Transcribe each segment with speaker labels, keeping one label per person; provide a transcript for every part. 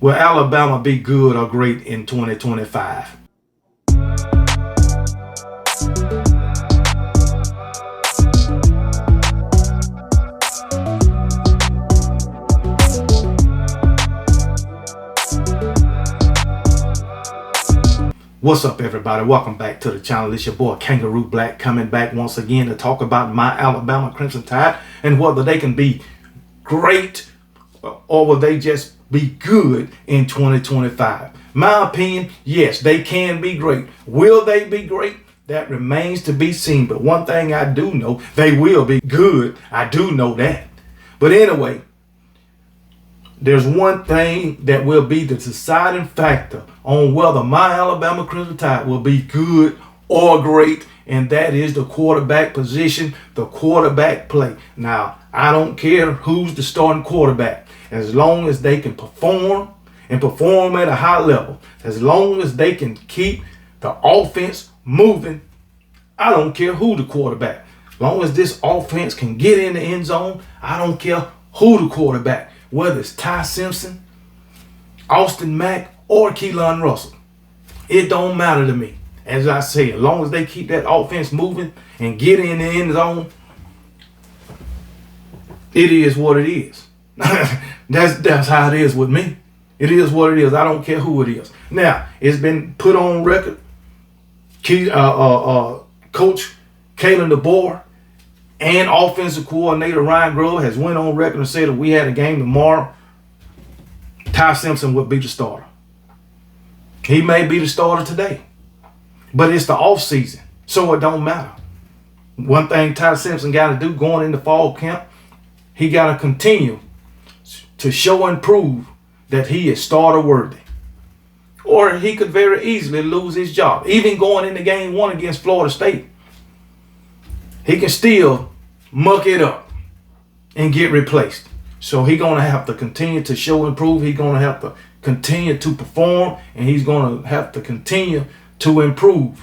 Speaker 1: Will Alabama be good or great in 2025? What's up, everybody? Welcome back to the channel. It's your boy Kangaroo Black, coming back once again to talk about my Alabama Crimson Tide and whether they can be great or will they just be good in 2025. My opinion, yes, they can be great. Will they be great? That remains to be seen. But one thing I do know, they will be good. I do know that. But anyway, there's one thing that will be the deciding factor on whether my Alabama Crimson Tide will be good or great, and that is the quarterback position, the quarterback play. Now, I don't care who's the starting quarterback, as long as they can perform and perform at a high level, as long as they can keep the offense moving. I don't care who the quarterback. As long as this offense can get in the end zone, I don't care who the quarterback. Whether it's Ty Simpson, Austin Mack, or Keelan Russell. It don't matter to me. As I say, as long as they keep that offense moving and get in the end zone, it is what it is. That's how it is with me. It is what it is. I don't care who it is. Now, it's been put on record. Coach Kalen DeBoer and offensive coordinator Ryan Grove has went on record and said if we had a game tomorrow, Ty Simpson would be the starter. He may be the starter today, but it's the off season, so it don't matter. One thing Ty Simpson got to do going into fall camp, he got to continue to show and prove that he is starter worthy. Or he could very easily lose his job. Even going into game 1 against Florida State, he can still muck it up and get replaced. So he's going to have to continue to show and prove. He's going to have to continue to perform, and he's going to have to continue to improve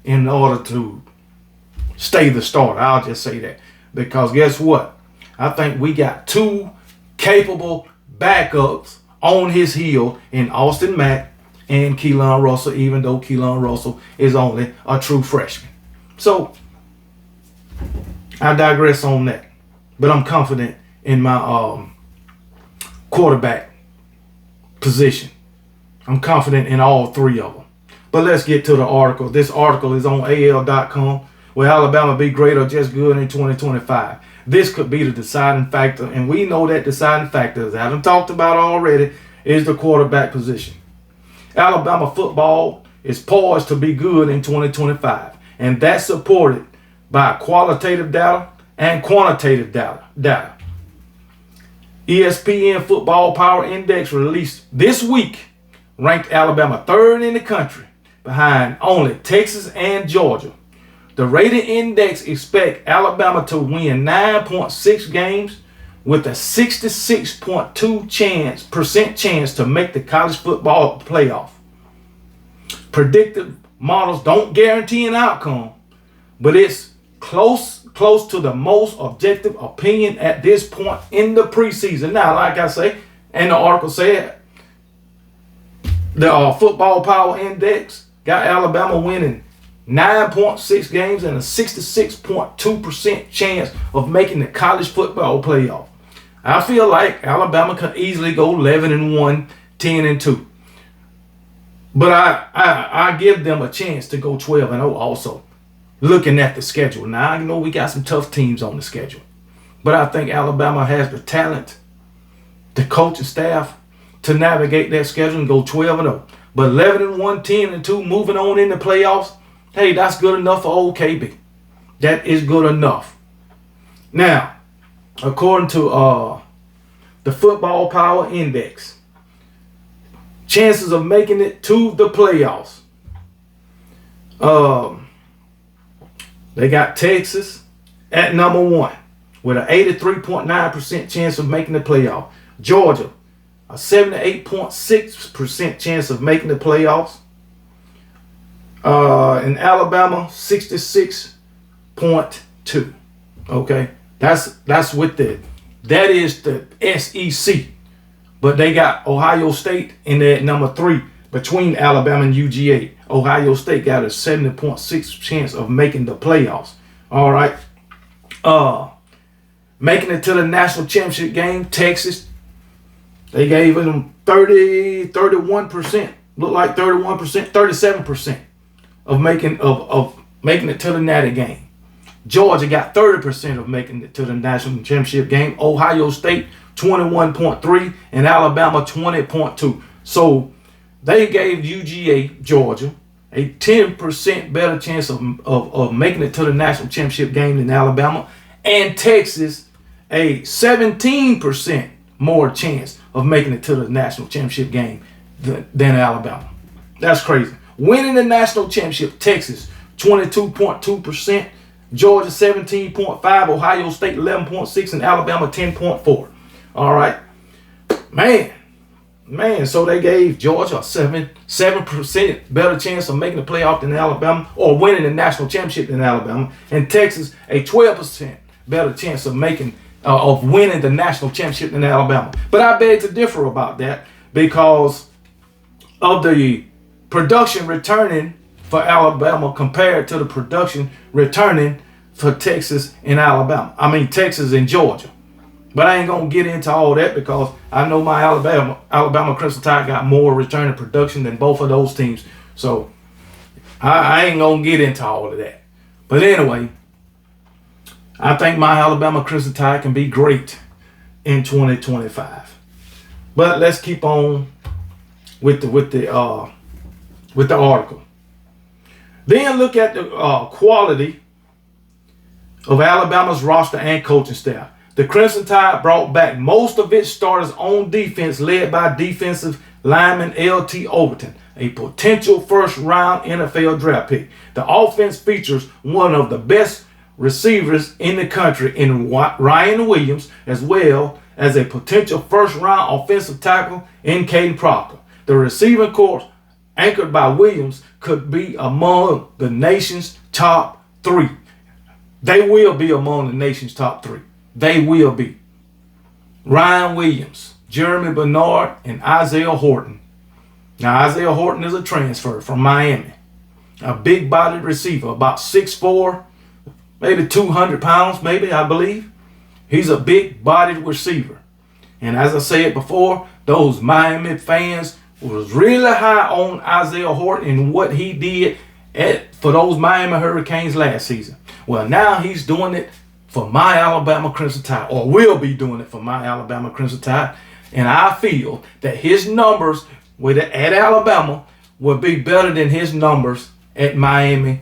Speaker 1: in order to stay the starter. I'll just say that. Because guess what? I think we got 2 capable backups on his heel in Austin Mack and Keelan Russell, even though Keelan Russell is only a true freshman. So I digress on that. But I'm confident in my quarterback position. I'm confident in all 3 of them. But let's get to the article. This article is on AL.com. Will Alabama be great or just good in 2025? This could be the deciding factor. And we know that deciding factor, as Adam talked about already, is the quarterback position. Alabama football is poised to be good in 2025. And that's supported by qualitative data and quantitative data. ESPN Football Power Index released this week ranked Alabama 3rd in the country behind only Texas and Georgia. The rating index expects Alabama to win 9.6 games with a 66.2% chance to make the college football playoff. Predictive models don't guarantee an outcome, but it's close to the most objective opinion at this point in the preseason. Now, like I say, and the article said, the Football Power Index got Alabama winning 9.6 games and a 66.2% chance of making the college football playoff. I feel like Alabama could easily go 11-1, 10-2. But I give them a chance to go 12-0 also. Looking at the schedule. Now, I know we got some tough teams on the schedule. But I think Alabama has the talent, the coaching staff, to navigate that schedule and go 12-0. But 11-1, 10-2, moving on in the playoffs, hey, that's good enough for OKB. That is good enough. Now, according to the Football Power Index, chances of making it to the playoffs. They got Texas at number 1 with an 83.9% chance of making the playoff. Georgia, a 78.6% chance of making the playoffs. In Alabama, 66.2. Okay, that's with that is the SEC but they got Ohio State in there at number 3 between Alabama and UGA. Ohio State got a 70.6 chance of making the playoffs. All right. Making it to the national championship game, Texas, they gave them 31%. Look like 31%, 37% of making it to the Natty game. Georgia got 30% of making it to the national championship game. Ohio State 21.3 and Alabama 20.2. So they gave UGA, Georgia, a 10% better chance of making it to the national championship game than Alabama, and Texas a 17% more chance of making it to the national championship game than Alabama. That's crazy. Winning the national championship, Texas 22.2%, Georgia 17.5%, Ohio State 11.6%, and Alabama 10.4%. All right. Man, so they gave Georgia a 7% better chance of making the playoff than Alabama, or winning the national championship than Alabama, and Texas a 12% better chance of winning the national championship than Alabama. But I beg to differ about that because of the production returning for Alabama compared to the production returning for Texas and Texas and Georgia. But I ain't going to get into all that because I know my Alabama Crimson Tide got more returning production than both of those teams. So I ain't going to get into all of that. But anyway, I think my Alabama Crimson Tide can be great in 2025. But let's keep on with the article. Then look at the quality of Alabama's roster and coaching staff. The Crimson Tide brought back most of its starters on defense, led by defensive lineman L.T. Overton, a potential first-round NFL draft pick. The offense features one of the best receivers in the country in Ryan Williams, as well as a potential first-round offensive tackle in Caden Proctor. The receiving corps, anchored by Williams, could be among the nation's top 3. They will be among the nation's top 3. They will be. Ryan Williams, Jeremy Bernard, and Isaiah Horton. Now, Isaiah Horton is a transfer from Miami. A big-bodied receiver, about 6'4", maybe 200 pounds, I believe. He's a big-bodied receiver. And as I said before, those Miami fans was really high on Isaiah Horton and what he did for those Miami Hurricanes last season. Well, now he's doing it for my Alabama Crimson Tide, or will be doing it for my Alabama Crimson Tide. And I feel that his numbers at Alabama will be better than his numbers at Miami.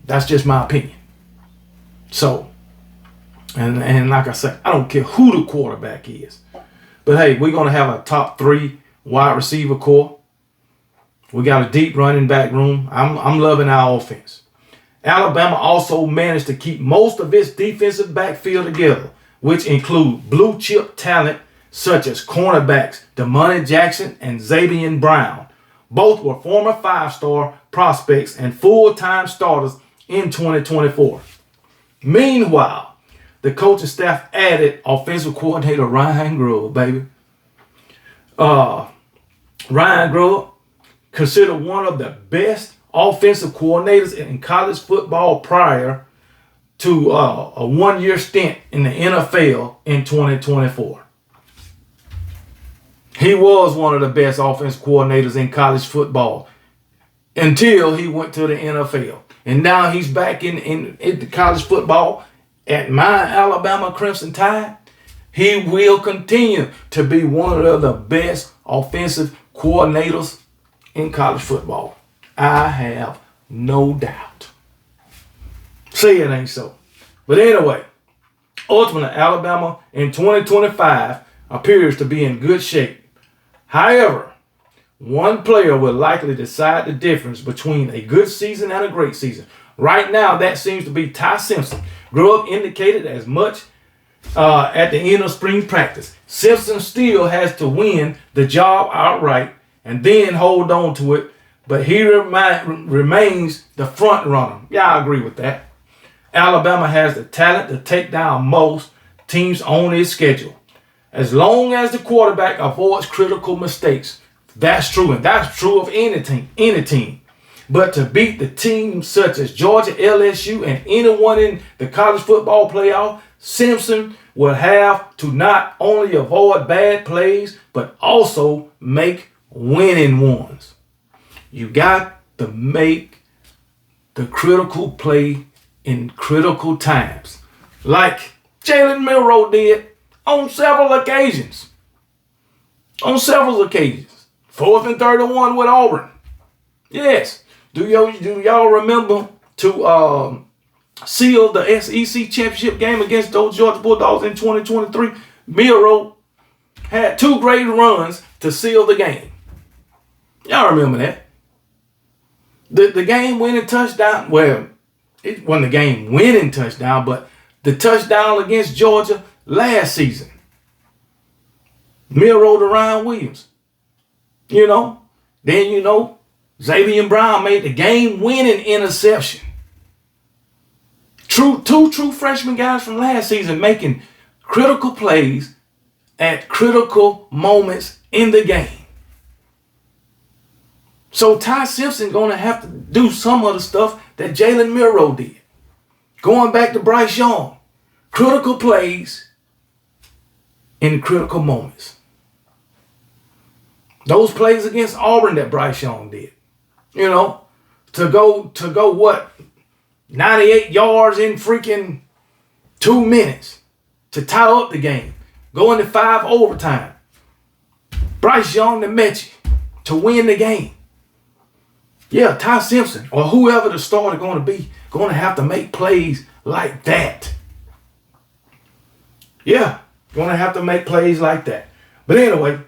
Speaker 1: That's just my opinion. So, and like I said, I don't care who the quarterback is. But hey, we're going to have a top 3 wide receiver core. We got a deep running back room. I'm loving our offense. Alabama also managed to keep most of its defensive backfield together, which include blue chip talent such as cornerbacks Damani Jackson and Xavier Brown. Both were former 5-star prospects and full-time starters in 2024. Meanwhile, the coaching staff added offensive coordinator Ryan Grubb, baby. Ryan Grubb, considered one of the best offensive coordinators in college football prior to a one-year stint in the NFL in 2024. He was one of the best offensive coordinators in college football until he went to the NFL. And now he's back in the college football at my Alabama Crimson Tide. He will continue to be one of the best offensive coordinators in college football. I have no doubt. Say it ain't so. But anyway, ultimately, Alabama in 2025 appears to be in good shape. However, one player will likely decide the difference between a good season and a great season. Right now, that seems to be Ty Simpson. Grubb indicated as much at the end of spring practice. Simpson still has to win the job outright and then hold on to it, but he remains the front runner. Yeah, I agree with that. Alabama has the talent to take down most teams on its schedule. As long as the quarterback avoids critical mistakes. That's true, and that's true of any team. But to beat the teams such as Georgia, LSU, and anyone in the college football playoff, Simpson will have to not only avoid bad plays, but also make winning ones. You got to make the critical play in critical times, like Jalen Milroe did on several occasions. On several occasions. 4th and 31 with Auburn. Yes. Do y'all remember to seal the SEC championship game against those Georgia Bulldogs in 2023? Milroe had 2 great runs to seal the game. Y'all remember that? The game-winning touchdown, well, it wasn't the game-winning touchdown, but the touchdown against Georgia last season. Milroe to Ryan Williams. Then Xavier Brown made the game-winning interception. Two true freshman guys from last season making critical plays at critical moments in the game. So Ty Simpson going to have to do some of the stuff that Jalen Milroe did. Going back to Bryce Young. Critical plays in critical moments. Those plays against Auburn that Bryce Young did. To go what? 98 yards in freaking 2 minutes to tie up the game. Go into 5 overtime. Bryce Young to Mechie to win the game. Yeah, Ty Simpson or whoever the starter going to be, going to have to make plays like that. Yeah, going to have to make plays like that. But anyway,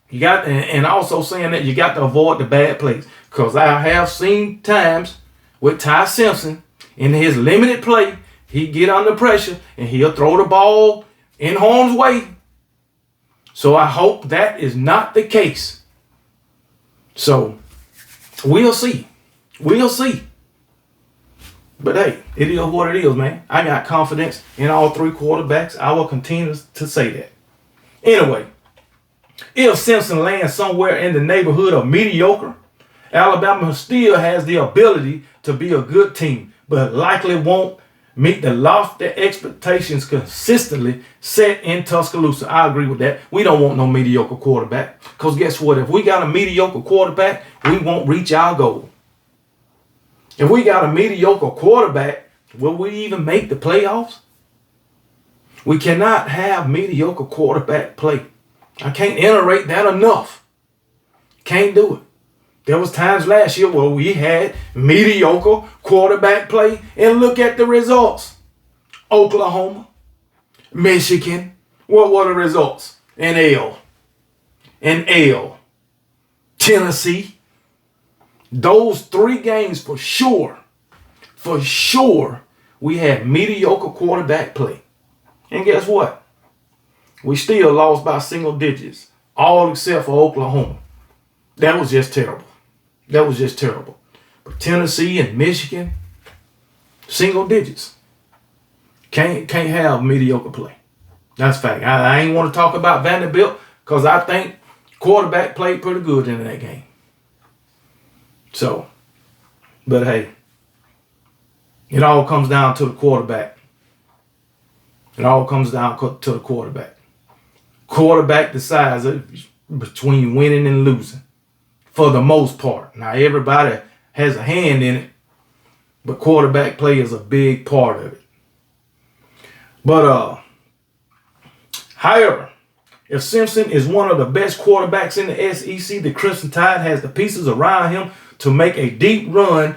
Speaker 1: you got, and also saying that you got to avoid the bad plays. Because I have seen times with Ty Simpson in his limited play, he get under pressure and he'll throw the ball in harm's way. So I hope that is not the case. So we'll see. We'll see. But hey, it is what it is, man. I got confidence in all 3 quarterbacks. I will continue to say that. Anyway, if Simpson lands somewhere in the neighborhood of mediocre, Alabama still has the ability to be a good team, but likely won't meet the lofty expectations consistently set in Tuscaloosa. I agree with that. We don't want no mediocre quarterback. Because guess what? If we got a mediocre quarterback, we won't reach our goal. If we got a mediocre quarterback, will we even make the playoffs? We cannot have mediocre quarterback play. I can't iterate that enough. Can't do it. There was times last year where we had mediocre quarterback play, and look at the results. Oklahoma, Michigan, what were the results? An L. Tennessee. Those 3 games for sure, we had mediocre quarterback play. And guess what? We still lost by single digits, all except for Oklahoma. That was just terrible. But Tennessee and Michigan, single digits. Can't have mediocre play. That's fact. I ain't want to talk about Vanderbilt because I think quarterback played pretty good in that game. So, but hey, it all comes down to the quarterback. Quarterback decides between winning and losing for the most part. Now, everybody has a hand in it, but quarterback play is a big part of it. But, however, if Simpson is one of the best quarterbacks in the SEC, the Crimson Tide has the pieces around him to make a deep run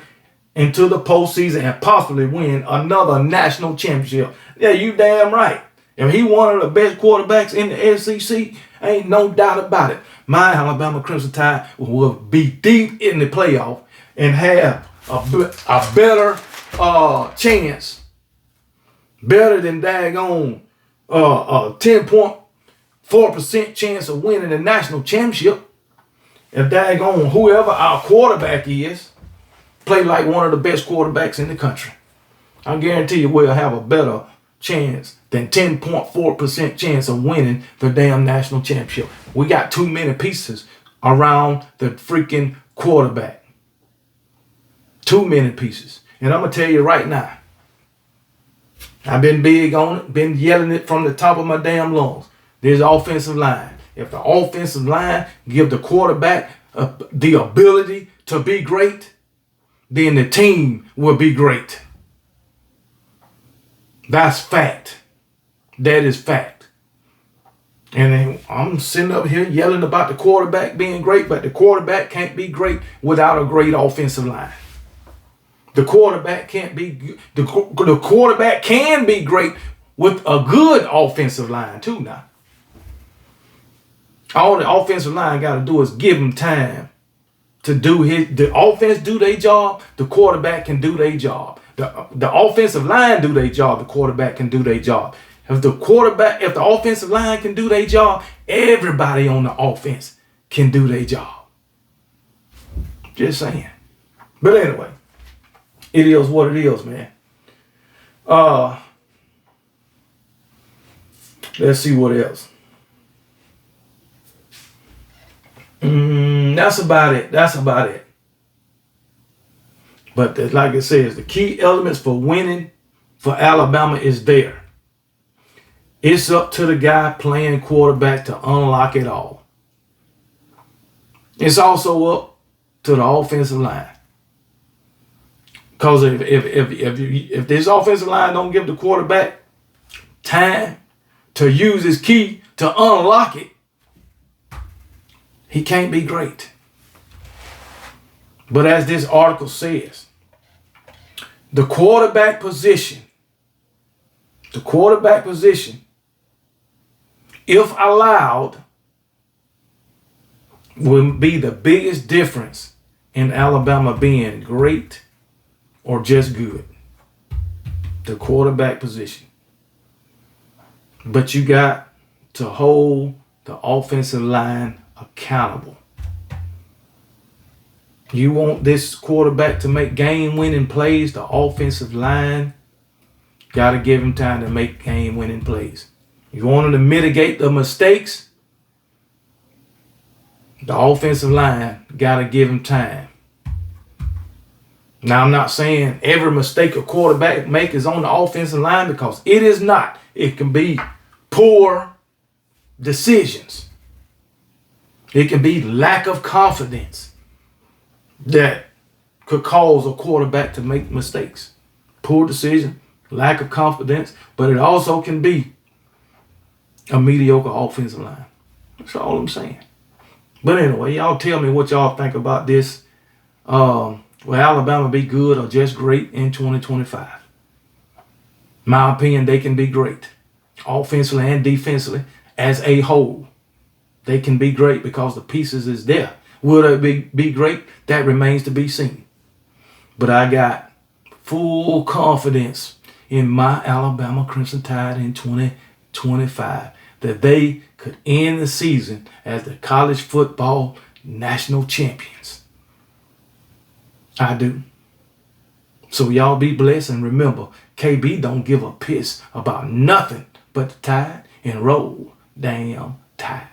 Speaker 1: into the postseason and possibly win another national championship. Yeah, you damn right. If he one of the best quarterbacks in the SEC, ain't no doubt about it. My Alabama Crimson Tide will be deep in the playoff and have a better chance, better than daggone 10.4% chance of winning the national championship. If daggone whoever our quarterback is, play like one of the best quarterbacks in the country. I guarantee you we'll have a better chance than 10.4% chance of winning the damn national championship. We got too many pieces around the freaking quarterback. Too many pieces. And I'm going to tell you right now, I've been big on it, been yelling it from the top of my damn lungs. There's offensive line. If the offensive line give the quarterback the ability to be great, then the team will be great. That's fact. That is fact. And I'm sitting up here yelling about the quarterback being great, but the quarterback can't be great without a great offensive line. The quarterback can't be the quarterback can be great with a good offensive line too now. All the offensive line got to do is give him time to do the offense do their job, the quarterback can do their job. The offensive line do their job, the quarterback can do their job. If the offensive line can do their job, everybody on the offense can do their job. Just saying. But anyway, it is what it is, man. Let's see what else. That's about it. But like it says, the key elements for winning for Alabama is there. It's up to the guy playing quarterback to unlock it all. It's also up to the offensive line. Because if this offensive line don't give the quarterback time to use his key to unlock it, he can't be great. But as this article says, the quarterback position, if allowed, will be the biggest difference in Alabama being great or just good. The quarterback position. But you got to hold the offensive line accountable. You want this quarterback to make game-winning plays, the offensive line got to give him time to make game-winning plays. You want him to mitigate the mistakes, the offensive line got to give him time. Now, I'm not saying every mistake a quarterback make is on the offensive line, because it is not. It can be poor decisions. It can be lack of confidence that could cause a quarterback to make mistakes. Poor decision, lack of confidence, but it also can be a mediocre offensive line. That's all I'm saying. But anyway, y'all tell me what y'all think about this. Will Alabama be good or just great in 2025? My opinion, they can be great. Offensively and defensively as a whole. They can be great because the pieces is there. Will they be great? That remains to be seen. But I got full confidence in my Alabama Crimson Tide in 2025 that they could end the season as the college football national champions. I do. So y'all be blessed, and remember, KB don't give a piss about nothing but the Tide, and roll damn Tide.